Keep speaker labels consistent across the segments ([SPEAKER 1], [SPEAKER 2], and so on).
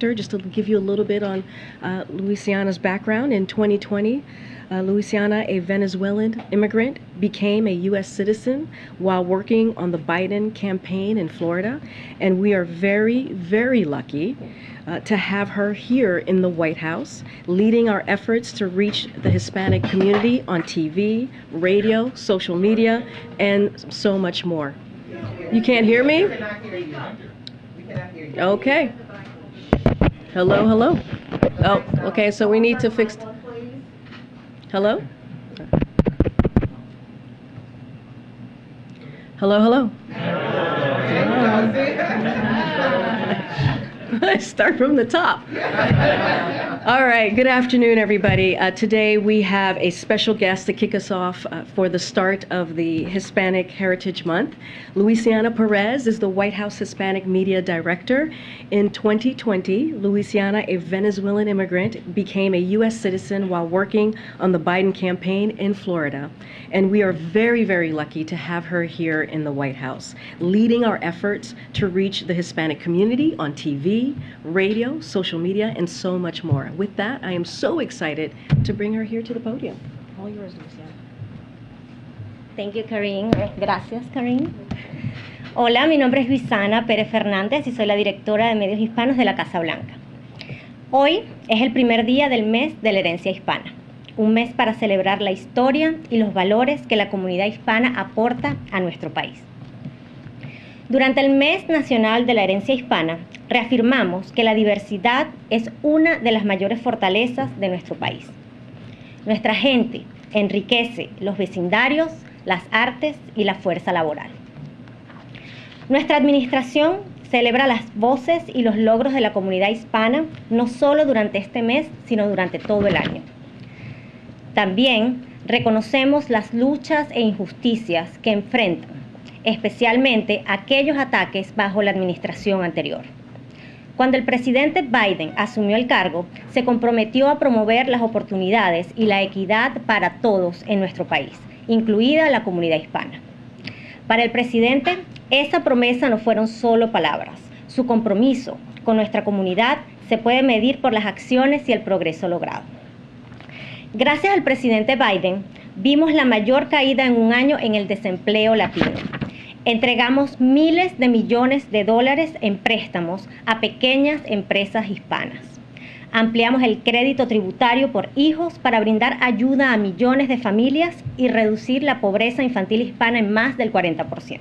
[SPEAKER 1] Director. Just to give you a little bit on Louisiana's background, in 2020, Louisiana, a Venezuelan immigrant, became a U.S. citizen while working on the Biden campaign in Florida. And we are very, very lucky to have her here in the White House, leading our efforts to reach the Hispanic community on TV, radio, social media, and so much more. You can't hear me? Okay. Hello, hello. Oh, okay, so we need to fix... Hello? Hello, hello. Start from the top. All right, good afternoon, everybody. Today we have a special guest to kick us off for the start of the Hispanic Heritage Month. Luisiana Perez is the White House Hispanic Media Director. In 2020, Luisiana, a Venezuelan immigrant, became a U.S. citizen while working on the Biden campaign in Florida. And we are very, very lucky to have her here in the White House, leading our efforts to reach the Hispanic community on TV, radio, social media, and so much more. With that, I am so excited to bring her here to the podium. All yours, Luciana.
[SPEAKER 2] Thank you, Karine. Gracias, Karine. Hola, mi nombre es Luisana Pérez Fernández y soy la directora de medios hispanos de la Casa Blanca. Hoy es el primer día del mes de la herencia hispana, un mes para celebrar la historia y los valores que la comunidad hispana aporta a nuestro país. Durante el mes nacional de la herencia hispana, reafirmamos que la diversidad es una de las mayores fortalezas de nuestro país. Nuestra gente enriquece los vecindarios, las artes y la fuerza laboral. Nuestra administración celebra las voces y los logros de la comunidad hispana no solo durante este mes, sino durante todo el año. También reconocemos las luchas e injusticias que enfrentan, especialmente aquellos ataques bajo la administración anterior. Cuando el presidente Biden asumió el cargo, se comprometió a promover las oportunidades y la equidad para todos en nuestro país, incluida la comunidad hispana. Para el presidente, esa promesa no fueron solo palabras. Su compromiso con nuestra comunidad se puede medir por las acciones y el progreso logrado. Gracias al presidente Biden, vimos la mayor caída en un año en el desempleo latino. Entregamos miles de millones de dólares en préstamos a pequeñas empresas hispanas. Ampliamos el crédito tributario por hijos para brindar ayuda a millones de familias y reducir la pobreza infantil hispana en más del 40%.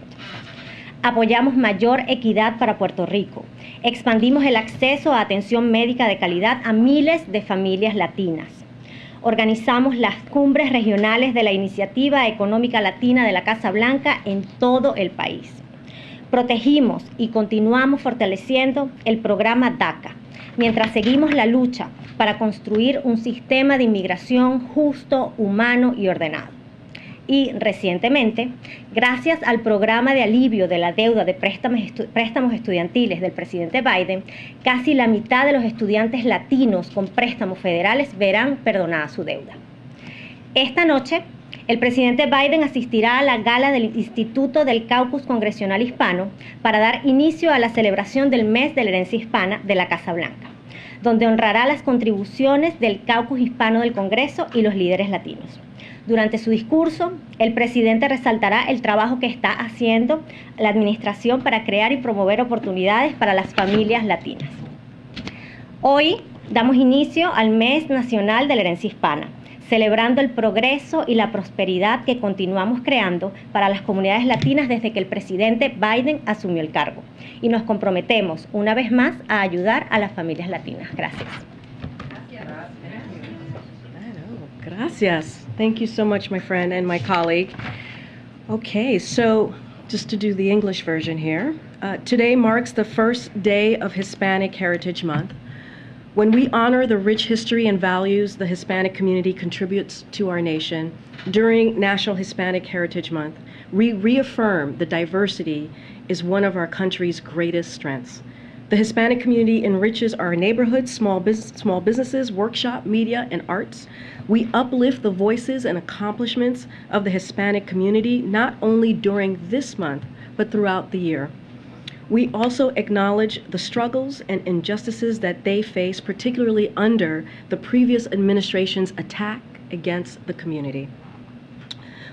[SPEAKER 2] Apoyamos mayor equidad para Puerto Rico. Expandimos el acceso a atención médica de calidad a miles de familias latinas. Organizamos las cumbres regionales de la Iniciativa Económica Latina de la Casa Blanca en todo el país. Protegimos y continuamos fortaleciendo el programa DACA, mientras seguimos la lucha para construir un sistema de inmigración justo, humano y ordenado. Y recientemente, gracias al programa de alivio de la deuda de préstamos estudiantiles del presidente Biden, casi la mitad de los estudiantes latinos con préstamos federales verán perdonada su deuda. Esta noche, el presidente Biden asistirá a la gala del Instituto del Caucus Congresional Hispano para dar inicio a la celebración del mes de la herencia hispana de la Casa Blanca, donde honrará las contribuciones del Caucus Hispano del Congreso y los líderes latinos. Durante su discurso, el presidente resaltará el trabajo que está haciendo la administración para crear y promover oportunidades para las familias latinas. Hoy damos inicio al Mes Nacional de la Herencia Hispana, celebrando el progreso y la prosperidad que continuamos creando para las comunidades latinas desde que el presidente Biden asumió el cargo. Y nos comprometemos una vez más a ayudar a las familias latinas. Gracias.
[SPEAKER 1] Gracias. Thank you so much, my friend and my colleague. Okay, so just to do the English version here. Today marks the first day of Hispanic Heritage Month, when we honor the rich history and values the Hispanic community contributes to our nation. During National Hispanic Heritage Month, we reaffirm the diversity is one of our country's greatest strengths. The Hispanic community enriches our neighborhoods, small businesses, workshop, media, and arts. We uplift the voices and accomplishments of the Hispanic community, not only during this month, but throughout the year. We also acknowledge the struggles and injustices that they face, particularly under the previous administration's attack against the community.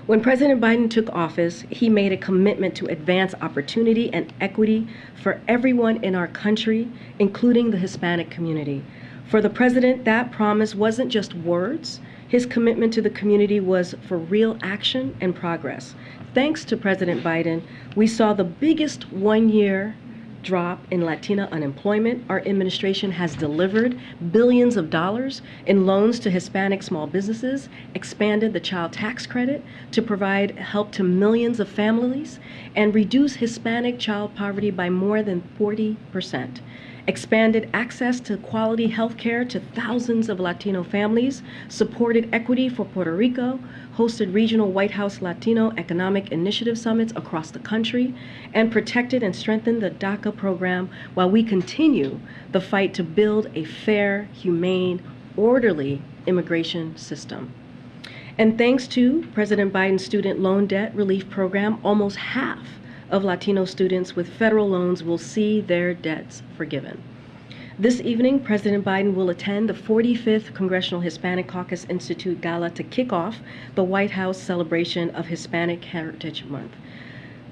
[SPEAKER 1] When President Biden took office, he made a commitment to advance opportunity and equity for everyone in our country, including the Hispanic community. For the president, that promise wasn't just words. His commitment to the community was for real action and progress. Thanks to President Biden, we saw the biggest one-year drop in Latina unemployment. Our administration has delivered billions of dollars in loans to Hispanic small businesses, expanded the child tax credit to provide help to millions of families, and reduce Hispanic child poverty by more than 40%. Expanded access to quality health care to thousands of Latino families, supported equity for Puerto Rico, hosted regional White House Latino Economic Initiative summits across the country, and protected and strengthened the DACA program while we continue the fight to build a fair, humane, orderly immigration system. And thanks to President Biden's student loan debt relief program, almost half of Latino students with federal loans will see their debts forgiven. This evening, President Biden will attend the 45th Congressional Hispanic Caucus Institute Gala to kick off the White House celebration of Hispanic Heritage Month,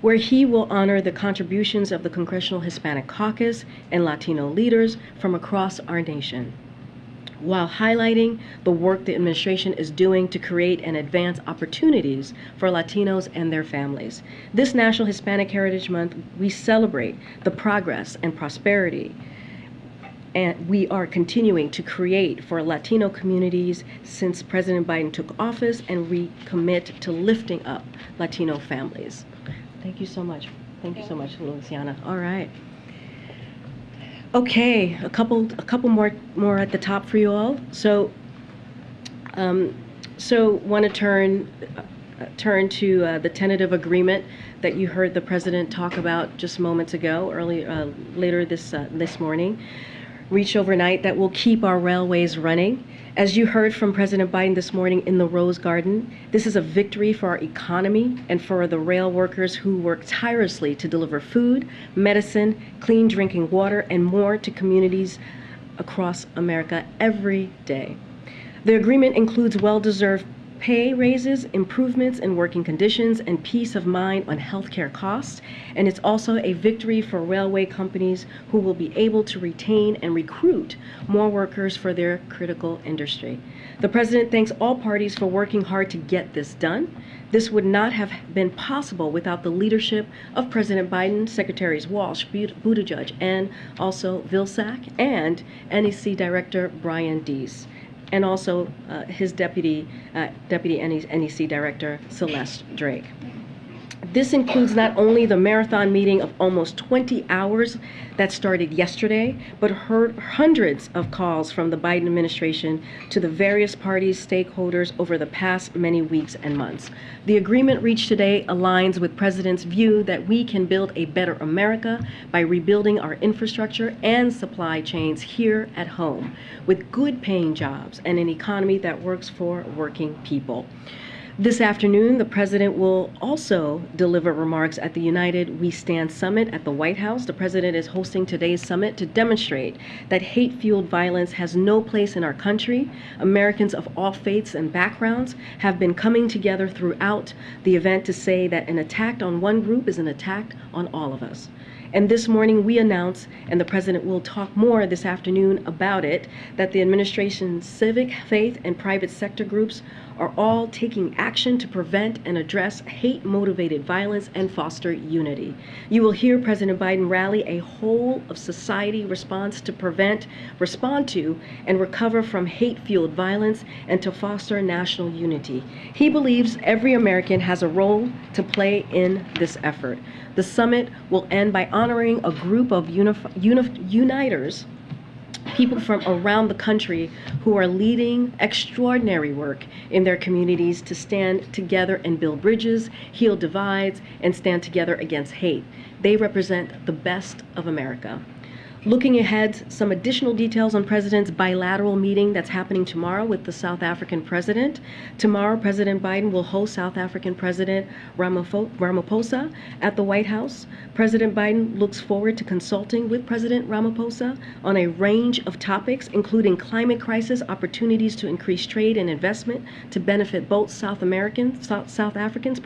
[SPEAKER 1] where he will honor the contributions of the Congressional Hispanic Caucus and Latino leaders from across our nation, while highlighting the work the administration is doing to create and advance opportunities for Latinos and their families. This National Hispanic Heritage Month, we celebrate the progress and prosperity and we are continuing to create for Latino communities since President Biden took office, and we commit to lifting up Latino families. Thank you so much. Thank you so much, Luciana. All right. Okay, a couple more at the top for you all. So want to turn to the tentative agreement that you heard the president talk about just moments ago, later this morning, reached overnight, that will keep our railways running. As you heard from President Biden this morning in the Rose Garden, this is a victory for our economy and for the rail workers who work tirelessly to deliver food, medicine, clean drinking water, and more to communities across America every day. The agreement includes well-deserved pay raises, improvements in working conditions, and peace of mind on healthcare costs. And it's also a victory for railway companies who will be able to retain and recruit more workers for their critical industry. The president thanks all parties for working hard to get this done. This would not have been possible without the leadership of President Biden, Secretaries Walsh, Buttigieg, and also Vilsack, and NEC Director Brian Deese, and also his Deputy NEC Director, Celeste Drake. This includes not only the marathon meeting of almost 20 hours that started yesterday, but hundreds of calls from the Biden administration to the various parties' stakeholders over the past many weeks and months. The agreement reached today aligns with President's view that we can build a better America by rebuilding our infrastructure and supply chains here at home, with good-paying jobs and an economy that works for working people. This afternoon, the president will also deliver remarks at the United We Stand Summit at the White House. The president is hosting today's summit to demonstrate that hate-fueled violence has no place in our country. Americans of all faiths and backgrounds have been coming together throughout the event to say that an attack on one group is an attack on all of us. And this morning we announce, and the president will talk more this afternoon about it, that the administration's civic, faith, and private sector groups are all taking action to prevent and address hate-motivated violence and foster unity. You will hear President Biden rally a whole of society response to prevent, respond to, and recover from hate-fueled violence and to foster national unity. He believes every American has a role to play in this effort. The summit will end by honoring a group of uniters, people from around the country who are leading extraordinary work in their communities to stand together and build bridges, heal divides, and stand together against hate. They represent the best of America. Looking ahead, some additional details on President's bilateral meeting that's happening tomorrow with the South African President. Tomorrow, President Biden will host South African President Ramaphosa at the White House. President Biden looks forward to consulting with President Ramaphosa on a range of topics, including climate crisis, opportunities to increase trade and investment to benefit both South Africans,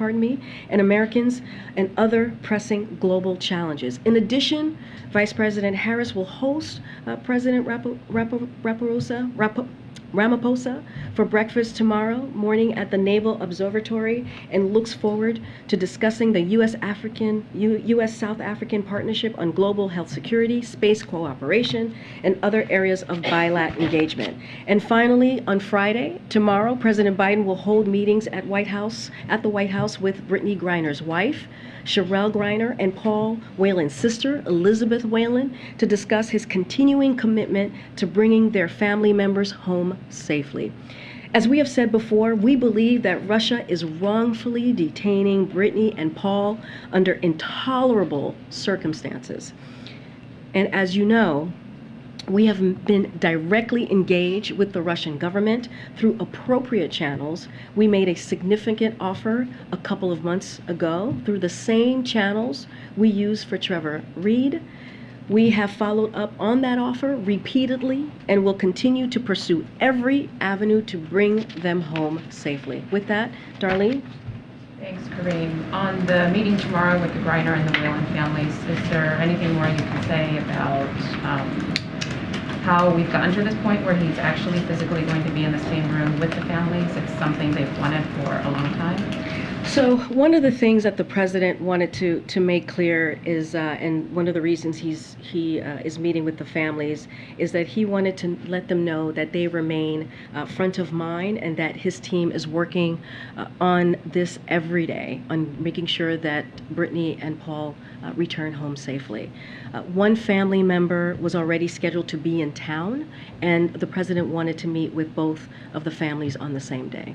[SPEAKER 1] and Americans, and other pressing global challenges. In addition, Vice President Harris will host President Ramaphosa for breakfast tomorrow morning at the Naval Observatory and looks forward to discussing the U.S.-South African partnership on global health security, space cooperation, and other areas of bilateral engagement. And finally, on Friday, tomorrow, President Biden will hold meetings at the White House with Brittney Griner's wife, Sherelle Griner, and Paul Whelan's sister, Elizabeth Whelan, to discuss his continuing commitment to bringing their family members home safely. As we have said before, we believe that Russia is wrongfully detaining Brittney and Paul under intolerable circumstances. And as you know, we have been directly engaged with the Russian government through appropriate channels. We made a significant offer a couple of months ago through the same channels we used for Trevor Reed. We have followed up on that offer repeatedly and will continue to pursue every avenue to bring them home safely. With that, Darlene?
[SPEAKER 3] Thanks, Karine. On the meeting tomorrow with the Griner and the Whelan families, is there anything more you can say about how we've gotten to this point where he's actually physically going to be in the same room with the families? It's something they've wanted for a long time.
[SPEAKER 1] So one of the things that the president wanted to make clear is, and one of the reasons he is meeting with the families, is that he wanted to let them know that they remain front of mind and that his team is working on this every day, on making sure that Brittney and Paul return home safely. One family member was already scheduled to be in town, and the president wanted to meet with both of the families on the same day.